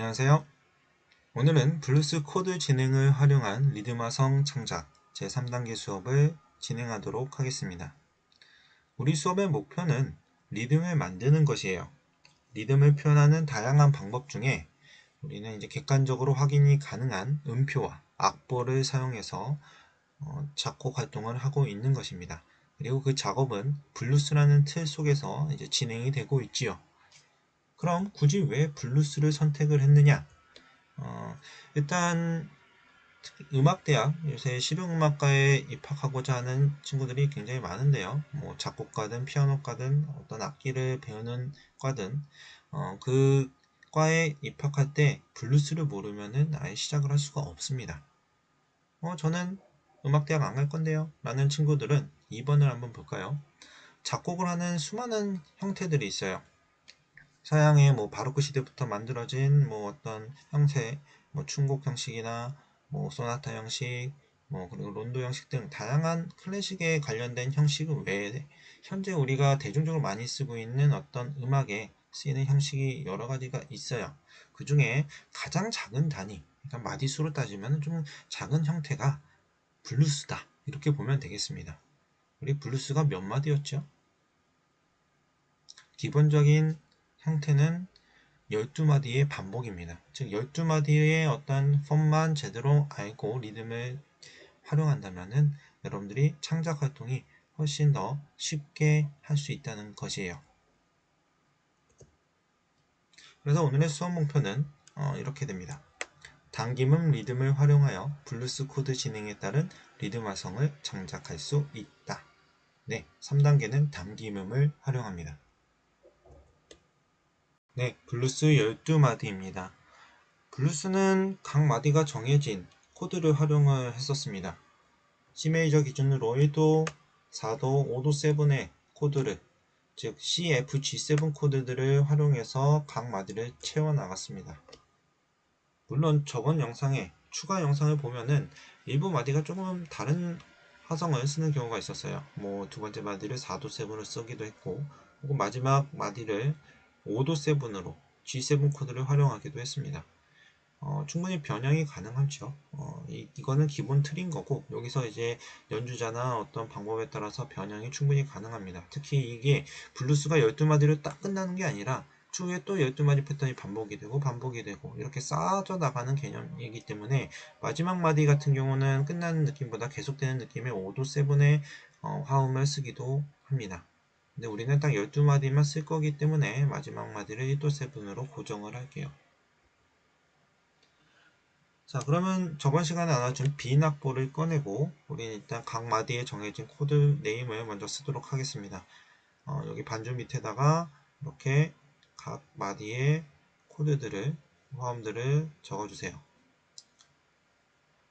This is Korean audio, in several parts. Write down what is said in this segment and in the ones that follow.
안녕하세요. 오늘은 블루스 코드 진행을 활용한 리드마성 창작 제3단계 수업을 진행하도록 하겠습니다. 우리 수업의 목표는 리듬을 만드는 것이에요. 리듬을 표현하는 다양한 방법 중에 우리는 이제 객관적으로 확인이 가능한 음표와 악보를 사용해서 작곡 활동을 하고 있는 것입니다. 그리고 그 작업은 블루스라는 틀 속에서 이제 진행이 되고 있지요. 그럼 굳이 왜 블루스를 선택을 했느냐? 일단 음악대학, 요새 실용음악과에 입학하고자 하는 친구들이 굉장히 많은데요. 뭐 작곡가든 피아노과든 어떤 악기를 배우는 과든 그 과에 입학할 때 블루스를 모르면은 아예 시작을 할 수가 없습니다. 저는 음악대학 안 갈 건데요 라는 친구들은 2번을 한번 볼까요? 작곡을 하는 수많은 형태들이 있어요. 서양의 뭐 바로크 시대부터 만들어진 뭐 어떤 형태, 뭐 춤곡 형식이나 뭐 소나타 형식, 뭐 그리고 론도 형식 등 다양한 클래식에 관련된 형식 외에 현재 우리가 대중적으로 많이 쓰고 있는 어떤 음악에 쓰이는 형식이 여러 가지가 있어요. 그 중에 가장 작은 단위, 그러니까 마디수로 따지면 좀 작은 형태가 블루스다. 이렇게 보면 되겠습니다. 우리 블루스가 몇 마디였죠? 기본적인 형태는 12마디의 반복입니다. 즉 12마디의 어떤 폼만 제대로 알고 리듬을 활용한다면 여러분들이 창작 활동이 훨씬 더 쉽게 할 수 있다는 것이에요. 그래서 오늘의 수업 목표는 이렇게 됩니다. 당김음 리듬을 활용하여 블루스 코드 진행에 따른 리듬 화성을 창작할 수 있다. 네, 3단계는 당김음을 활용합니다. 네, 블루스 12마디입니다. 블루스는 각 마디가 정해진 코드를 활용을 했었습니다. C 메이저 기준으로 1도, 4도, 5도 7의 코드를, 즉 C, F, G7 코드들을 활용해서 각 마디를 채워나갔습니다. 물론 저번 영상에 추가 영상을 보면은 일부 마디가 조금 다른 화성을 쓰는 경우가 있었어요. 뭐 두 번째 마디를 4도 7으로 쓰기도 했고, 혹은 마지막 마디를 5도 7으로 G7 코드를 활용하기도 했습니다. 충분히 변형이 가능하죠. 이거는 기본 틀인 거고, 여기서 이제 연주자나 어떤 방법에 따라서 변형이 충분히 가능합니다. 특히 이게 블루스가 12마디로 딱 끝나는 게 아니라 추후에 또 12마디 패턴이 반복이 되고 이렇게 쌓아져 나가는 개념이기 때문에 마지막 마디 같은 경우는 끝나는 느낌보다 계속되는 느낌의 5도 7의 화음을 쓰기도 합니다. 근데 우리는 딱 12마디만 쓸 거기 때문에 마지막 마디를 1도 7으로 고정을 할게요. 자, 그러면 저번 시간에 나눠준 빈 악보를 꺼내고 우리는 일단 각 마디에 정해진 코드 네임을 먼저 쓰도록 하겠습니다. 여기 반주 밑에다가 이렇게 각 마디의 코드들을, 화음들을 적어주세요.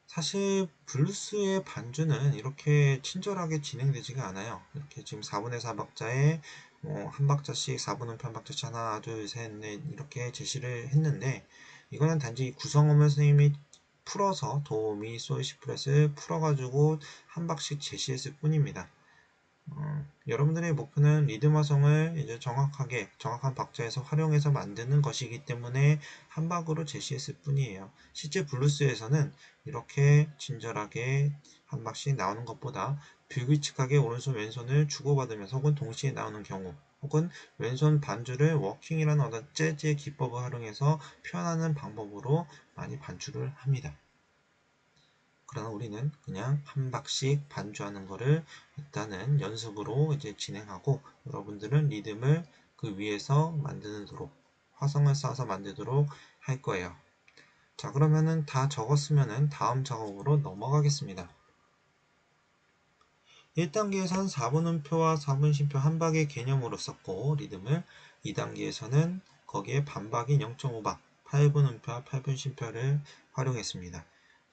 사실 블루스의 반주는 이렇게 친절하게 진행되지가 않아요. 이렇게 지금 4분의 4박자에 한 박자씩 4분음표 한 박자씩 하나 둘 셋 넷 이렇게 제시를 했는데, 이거는 단지 구성음을 선생님이 풀어서 도, 미, 솔, 시 플랫을 풀어가지고 한 박씩 제시했을 뿐입니다. 여러분들의 목표는 리듬 화성을 이제 정확한 박자에서 활용해서 만드는 것이기 때문에 한 박으로 제시했을 뿐이에요. 실제 블루스에서는 이렇게 친절하게 한 박씩 나오는 것보다 불규칙하게 오른손 왼손을 주고받으면서 혹은 동시에 나오는 경우, 혹은 왼손 반주를 워킹이라는 어떤 재즈의 기법을 활용해서 표현하는 방법으로 많이 반주를 합니다. 그러나 우리는 그냥 한 박씩 반주하는 거를 일단은 연습으로 이제 진행하고, 여러분들은 리듬을 그 위에서 만드도록, 화성을 쌓아서 만들도록 할 거예요. 자, 그러면은 다 적었으면은 다음 작업으로 넘어가겠습니다. 1단계에서는 4분음표와 4분심표 한 박의 개념으로 썼고, 리듬을 2단계에서는 거기에 반박인 0.5박 8분음표와 8분심표를 활용했습니다.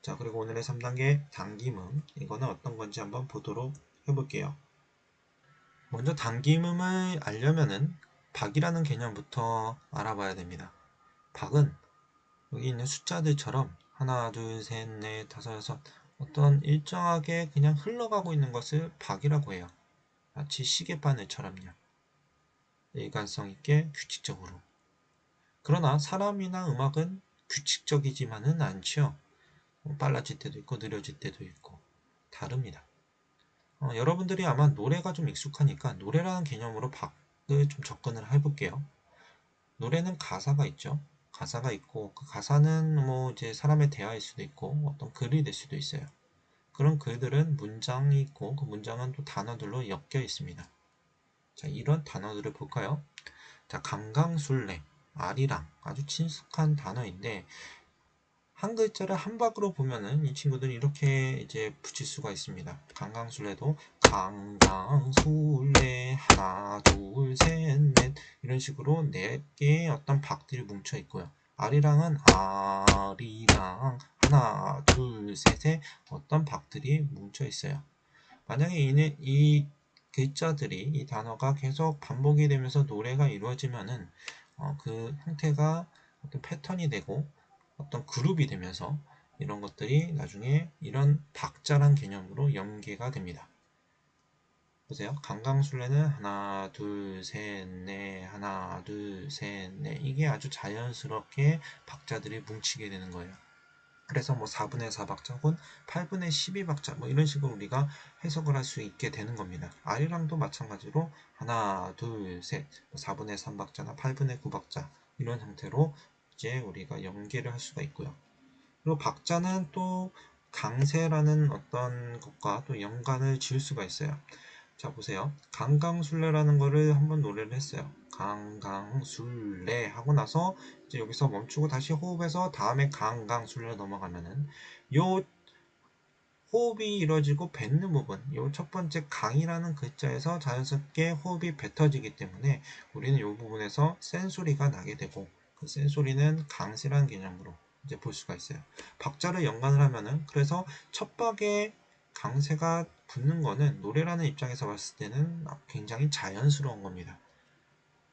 자, 그리고 오늘의 3단계 당김음, 이거는 어떤 건지 한번 보도록 해볼게요. 먼저 당김음을 알려면은 박이라는 개념부터 알아봐야 됩니다. 박은 여기 있는 숫자들처럼 하나, 둘, 셋, 넷, 다섯, 여섯, 어떤 일정하게 그냥 흘러가고 있는 것을 박이라고 해요. 마치 시계바늘처럼요. 일관성 있게 규칙적으로. 그러나 사람이나 음악은 규칙적이지만은 않죠. 빨라질 때도 있고 느려질 때도 있고 다릅니다. 여러분들이 아마 노래가 좀 익숙하니까 노래라는 개념으로 좀 접근을 해볼게요. 노래는 가사가 있죠. 가사가 있고 그 가사는 뭐 이제 사람의 대화일 수도 있고 어떤 글이 될 수도 있어요. 그런 글들은 문장이 있고 그 문장은 또 단어들로 엮여 있습니다. 자, 이런 단어들을 볼까요? 자, 강강술래, 아리랑 아주 친숙한 단어인데 한 글자를 한 박으로 보면은 이 친구들이 이렇게 이제 붙일 수가 있습니다. 강강술래도 강강술래 하나 둘 셋 넷 이런 식으로 네 개의 어떤 박들이 뭉쳐 있고요. 아리랑은 아리랑 하나 둘 셋의 어떤 박들이 뭉쳐 있어요. 만약에 이 글자들이 이 단어가 계속 반복이 되면서 노래가 이루어지면은 그 형태가 어떤 패턴이 되고 어떤 그룹이 되면서 이런 것들이 나중에 이런 박자란 개념으로 연계가 됩니다. 보세요. 강강술래는 하나, 둘, 셋, 넷, 하나, 둘, 셋, 넷 이게 아주 자연스럽게 박자들이 뭉치게 되는 거예요. 그래서 뭐 4분의 4박자 혹은 8분의 12박자 뭐 이런 식으로 우리가 해석을 할 수 있게 되는 겁니다. 아리랑도 마찬가지로 하나, 둘, 셋, 4분의 3박자나 8분의 9박자 이런 형태로 이제 우리가 연계를 할 수가 있고요. 그리고 박자는 또 강세라는 어떤 것과 또 연관을 지을 수가 있어요. 자, 보세요. 강강술래라는 거를 한번 노래를 했어요. 강강술래 하고 나서 이제 여기서 멈추고 다시 호흡해서 다음에 강강술래 넘어가면은 요 호흡이 이루어지고 뱉는 부분, 요 첫 번째 강이라는 글자에서 자연스럽게 호흡이 뱉어지기 때문에 우리는 이 부분에서 센 소리가 나게 되고 그 센 소리는 강세라는 개념으로 이제 볼 수가 있어요. 박자를 연관을 하면은 그래서 첫 박에 강세가 붙는 거는 노래라는 입장에서 봤을 때는 굉장히 자연스러운 겁니다.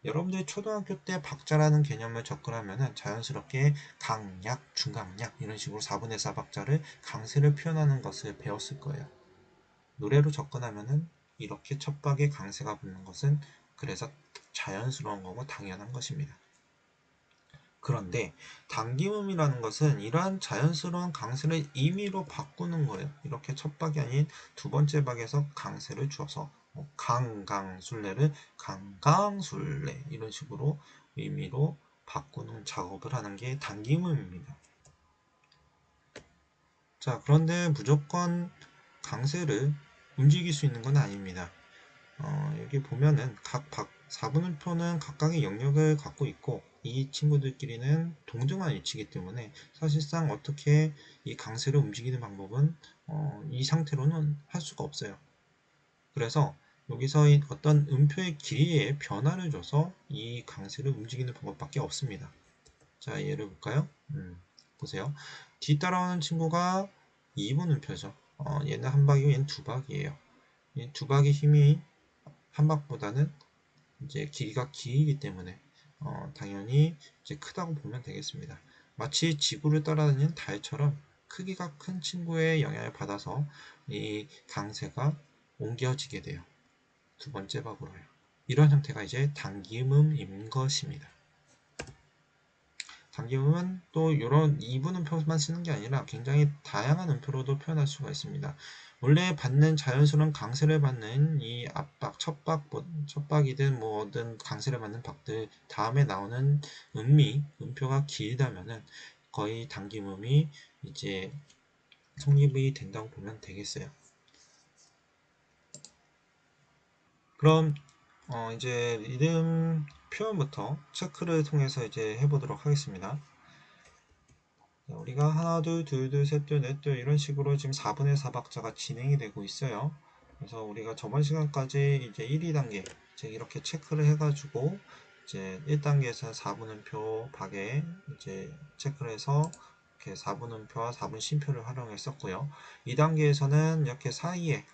여러분들이 초등학교 때 박자라는 개념을 접근하면 자연스럽게 강약, 중강약 이런 식으로 4분의 4 박자를 강세를 표현하는 것을 배웠을 거예요. 노래로 접근하면 이렇게 첫 박에 강세가 붙는 것은 그래서 자연스러운 거고 당연한 것입니다. 그런데 당김음이라는 것은 이러한 자연스러운 강세를 임의로 바꾸는 거예요. 이렇게 첫 박이 아닌 두 번째 박에서 강세를 주어서 강강술래를 강강술래 이런 식으로 의미로 바꾸는 작업을 하는 게 당김음입니다. 자, 그런데 무조건 강세를 움직일 수 있는 건 아닙니다. 여기 보면은 각 4분음표는 각각의 영역을 갖고 있고 이 친구들끼리는 동등한 위치이기 때문에 사실상 어떻게 이 강세를 움직이는 방법은 이 상태로는 할 수가 없어요. 그래서 여기서 어떤 음표의 길이에 변화를 줘서 이 강세를 움직이는 방법밖에 없습니다. 자, 예를 볼까요? 보세요. 뒤따라오는 친구가 2분음표죠. 얘는 한 박이고 얘는 두 박이에요. 이 두 박의 힘이 한 박보다는 이제 길이가 길기 때문에 당연히 이제 크다고 보면 되겠습니다. 마치 지구를 따라다니는 달처럼 크기가 큰 친구의 영향을 받아서 이 강세가 옮겨지게 돼요. 두 번째 박으로요. 이런 형태가 이제 당김음인 것입니다. 당김음은 또 이런 2분음표만 쓰는 게 아니라 굉장히 다양한 음표로도 표현할 수가 있습니다. 원래 받는 자연스러운 강세를 받는 이 앞박, 첫박이든 뭐든 강세를 받는 박들 다음에 나오는 음표가 길다면은 거의 당김음이 이제 성립이 된다고 보면 되겠어요. 그럼 이제 리듬 표현부터 체크를 통해서 이제 해보도록 하겠습니다. 우리가 하나, 둘, 둘, 둘, 셋, 둘, 넷, 둘 이런 식으로 지금 4분의 4박자가 진행이 되고 있어요. 그래서 우리가 저번 시간까지 이제 1, 2단계 즉 이렇게 체크를 해가지고 이제 1단계에서는 4분음표 박에 이제 체크를 해서 이렇게 4분음표와 4분 쉼표를 활용했었고요. 2단계에서는 이렇게 사이에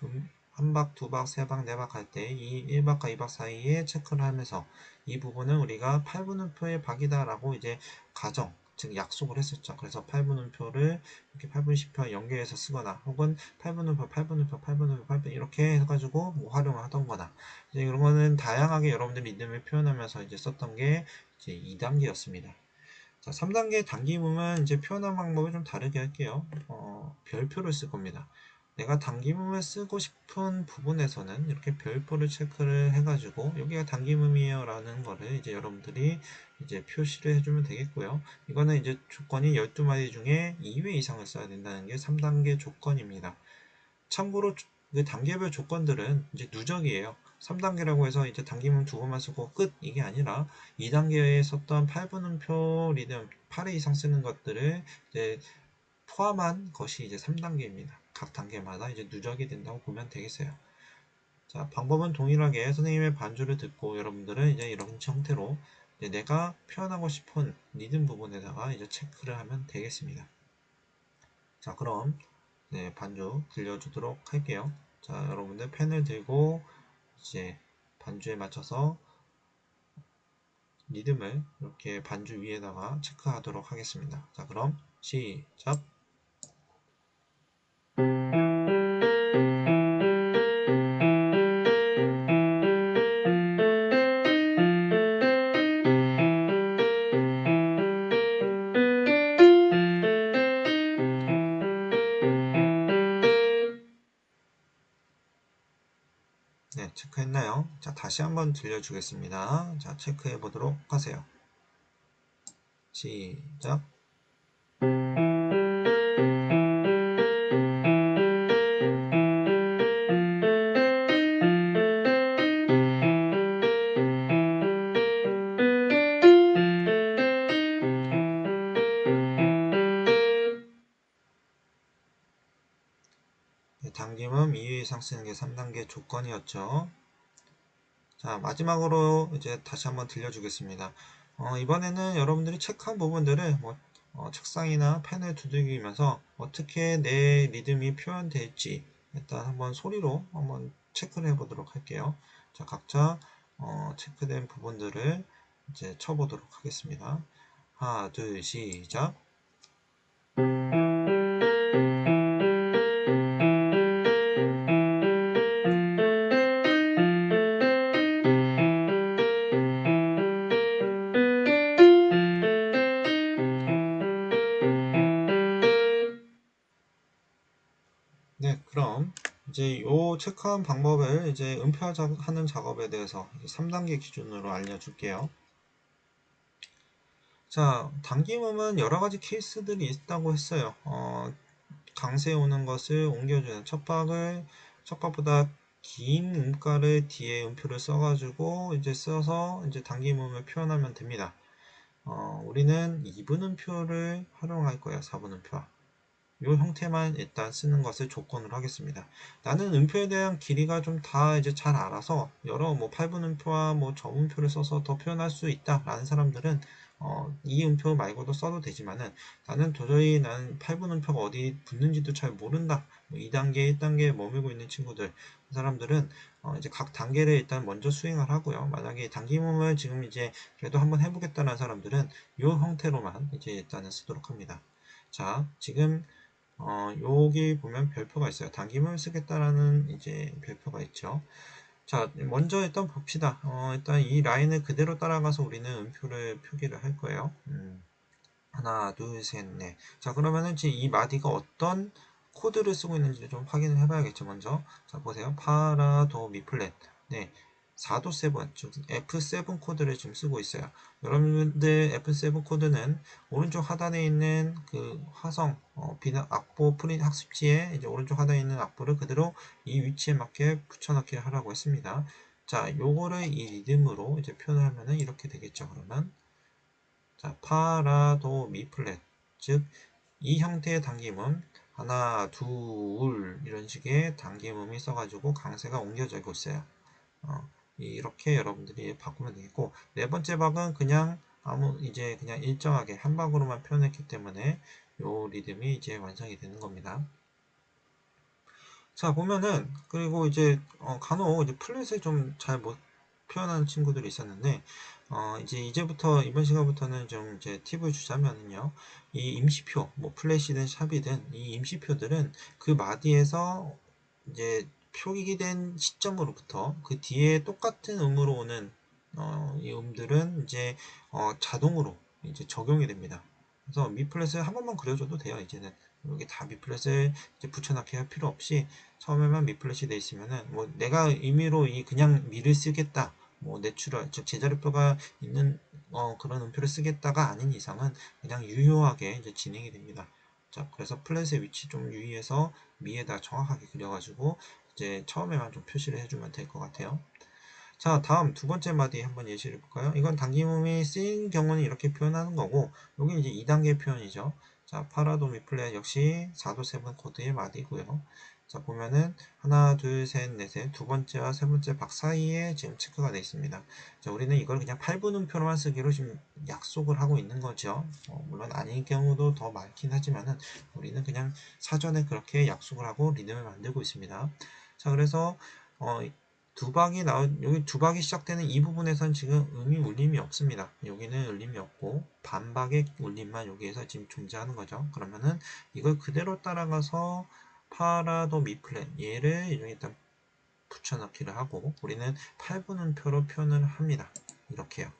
한 박, 두 박, 세 박, 네 박 할 때 이 1박과 2박 사이에 체크를 하면서 이 부분은 우리가 8분음표의 박이다라고 이제 가정 즉 약속을 했었죠. 그래서 8분음표를 이렇게 8분 10표 연계해서 쓰거나 혹은 8분음표, 8분음표, 8분음표, 8분 이렇게 해가지고 뭐 활용을 하던 거나 이제 이런 거는 다양하게 여러분들이 리듬을 표현하면서 이제 썼던 게 이제 2단계였습니다. 자, 3단계 단기음은 이제 표현하는 방법을 좀 다르게 할게요. 별표를 쓸 겁니다. 내가 단기음을 쓰고 싶은 부분에서는 이렇게 별표를 체크를 해가지고 여기가 단기음이에요 라는 거를 이제 여러분들이 이제 표시를 해주면 되겠고요. 이거는 이제 조건이 12마디 중에 2회 이상을 써야 된다는 게 3단계 조건입니다. 참고로 그 단계별 조건들은 이제 누적이에요. 3단계라고 해서 이제 단기문 두 번만 쓰고 끝 이게 아니라 2단계에 썼던 8분음표 리듬 8회 이상 쓰는 것들을 이제 포함한 것이 이제 3단계입니다. 각 단계마다 이제 누적이 된다고 보면 되겠어요. 자, 방법은 동일하게 선생님의 반주를 듣고 여러분들은 이제 이런 형태로 이제 내가 표현하고 싶은 리듬 부분에다가 이제 체크를 하면 되겠습니다. 자, 그럼 네, 반주 들려주도록 할게요. 자, 여러분들 펜을 들고 이제 반주에 맞춰서 리듬을 이렇게 반주 위에다가 체크하도록 하겠습니다. 자, 그럼 시작! 네, 체크했나요? 자, 다시 한번 들려주겠습니다. 자, 체크해 보도록 하세요. 시작! 네, 단기음 2회 이상 쓰는 게 3단계 조건이었죠. 자, 마지막으로 이제 다시 한번 들려주겠습니다. 이번에는 여러분들이 체크한 부분들을 책상이나 펜을 두들기면서 어떻게 내 리듬이 표현될지 일단 한번 소리로 한번 체크를 해보도록 할게요. 자, 각자 체크된 부분들을 이제 쳐보도록 하겠습니다. 하나, 둘, 시작! 네, 그럼 이제 요 체크한 방법을 이제 음표하는 작업에 대해서 3단계 기준으로 알려줄게요. 자, 단기음은 여러 가지 케이스들이 있다고 했어요. 강세 오는 것을 옮겨주는 첫 박보다 긴 음가를 뒤에 음표를 써가지고 이제 써서 이제 단기음을 표현하면 됩니다. 우리는 2분음표를 활용할 거예요. 4분음표. 이 형태만 일단 쓰는 것을 조건으로 하겠습니다. 나는 음표에 대한 길이가 좀 다 이제 잘 알아서 여러 8분음표와 점음표를 써서 더 표현할 수 있다라는 사람들은 이 음표 말고도 써도 되지만은 나는 도저히 8분음표가 어디 붙는지도 잘 모른다. 2단계, 1단계에 머물고 있는 친구들, 그 사람들은 이제 각 단계를 일단 먼저 수행을 하고요. 만약에 단기음을 지금 이제 그래도 한번 해보겠다는 사람들은 이 형태로만 이제 일단은 쓰도록 합니다. 자, 지금 여기 보면 별표가 있어요. 단기문을 쓰겠다라는 이제 별표가 있죠. 자, 먼저 일단 봅시다. 일단 이 라인을 그대로 따라가서 우리는 음표를 표기를 할 거예요. 하나, 둘, 셋, 넷. 자, 그러면은 지금 이 마디가 어떤 코드를 쓰고 있는지 좀 확인을 해봐야겠죠, 먼저. 자, 보세요. 파라, 도, 미 플랫. 네. 4도 7, 즉 F7 코드를 지금 쓰고 있어요. 여러분들 F7 코드는 오른쪽 하단에 있는 그 화성, 악보 프린트 학습지에 이제 오른쪽 하단에 있는 악보를 그대로 이 위치에 맞게 붙여넣기를 하라고 했습니다. 자, 요거를 이 리듬으로 이제 표현하면은 이렇게 되겠죠, 그러면. 자, 파라, 도, 미 플랫. 즉, 이 형태의 단기음, 하나, 둘, 이런 식의 단기음이 써가지고 강세가 옮겨지고 있어요. 이렇게 여러분들이 바꾸면 되겠고, 네 번째 박은 그냥 이제 그냥 일정하게 한 박으로만 표현했기 때문에 요 리듬이 이제 완성이 되는 겁니다. 자, 보면은, 그리고 이제, 간혹 이제 플랫을 좀 잘 못 표현하는 친구들이 있었는데, 이제부터, 이번 시간부터는 좀 이제 팁을 주자면요. 이 임시표, 플랫이든 샵이든 이 임시표들은 그 마디에서 이제 표기된 시점으로부터 그 뒤에 똑같은 음으로 오는 이 음들은 이제 자동으로 이제 적용이 됩니다. 그래서 미플랫을 한 번만 그려줘도 돼요. 이제는 여기 다 미플랫을 이제 붙여넣기 할 필요 없이 처음에만 미플랫이 돼 있으면은 뭐 내가 임의로 이 그냥 미를 쓰겠다, 뭐 내추럴 즉 제자리표가 있는 그런 음표를 쓰겠다가 아닌 이상은 그냥 유효하게 이제 진행이 됩니다. 자, 그래서 플랫의 위치 좀 유의해서 미에다 정확하게 그려가지고 이제 처음에만 좀 표시를 해주면 될 것 같아요. 자, 다음 두 번째 마디 한번 예시를 볼까요? 이건 단기음이 쓰인 경우는 이렇게 표현하는 거고, 여기 이제 2단계 표현이죠. 자, 파라도미 플랫 역시 4도 세븐 코드의 마디고요. 자, 보면은 하나, 둘, 셋, 넷의 두 번째와 세 번째 박 사이에 지금 체크가 되어 있습니다. 자, 우리는 이걸 그냥 8분음표로만 쓰기로 지금 약속을 하고 있는 거죠. 물론 아닌 경우도 더 많긴 하지만은 우리는 그냥 사전에 그렇게 약속을 하고 리듬을 만들고 있습니다. 자, 그래서 여기 두 박이 시작되는 이 부분에선 지금 울림이 없습니다. 여기는 울림이 없고 반박의 울림만 여기에서 지금 존재하는 거죠. 그러면은 이걸 그대로 따라가서 파라도 미플랫 얘를 일단 붙여넣기를 하고 우리는 8분음표로 표현을 합니다. 이렇게요.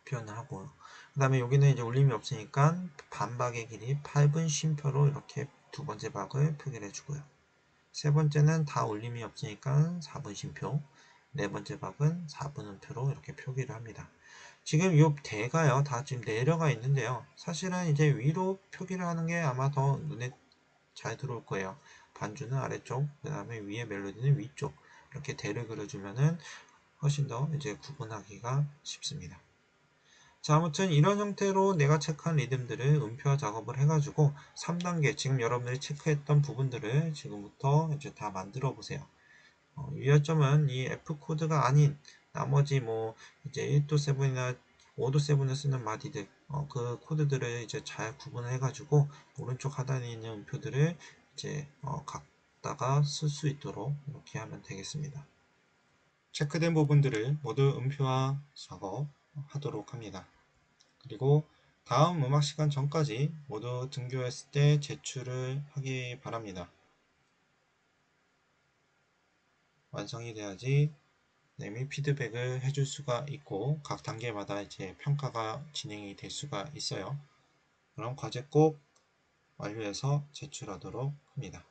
표현을 하고요. 그 다음에 여기는 이제 울림이 없으니까 반박의 길이 8분 쉼표로 이렇게 두 번째 박을 표기를 해주고요. 세 번째는 다 울림이 없으니까 4분 쉼표, 네 번째 박은 4분음표로 이렇게 표기를 합니다. 지금 이 대가요, 다 지금 내려가 있는데요. 사실은 이제 위로 표기를 하는 게 아마 더 눈에 잘 들어올 거예요. 반주는 아래쪽, 그 다음에 위에 멜로디는 위쪽. 이렇게 대를 그려주면은 훨씬 더 이제 구분하기가 쉽습니다. 자, 아무튼 이런 형태로 내가 체크한 리듬들을 음표화 작업을 해가지고 3단계, 지금 여러분들이 체크했던 부분들을 지금부터 이제 다 만들어 보세요. 유의점은 이 F 코드가 아닌 나머지 뭐 이제 1도 7이나 5도 7을 쓰는 마디들, 그 코드들을 이제 잘 구분해 가지고 오른쪽 하단에 있는 음표들을 이제 각다가 쓸 수 있도록 이렇게 하면 되겠습니다. 체크된 부분들을 모두 음표화 작업하도록 합니다. 그리고 다음 음악 시간 전까지 모두 등교했을 때 제출을 하기 바랍니다. 완성이 돼야지 이 피드백을 해줄 수가 있고 각 단계마다 이제 평가가 진행이 될 수가 있어요. 그럼 과제 꼭 완료해서 제출하도록 합니다.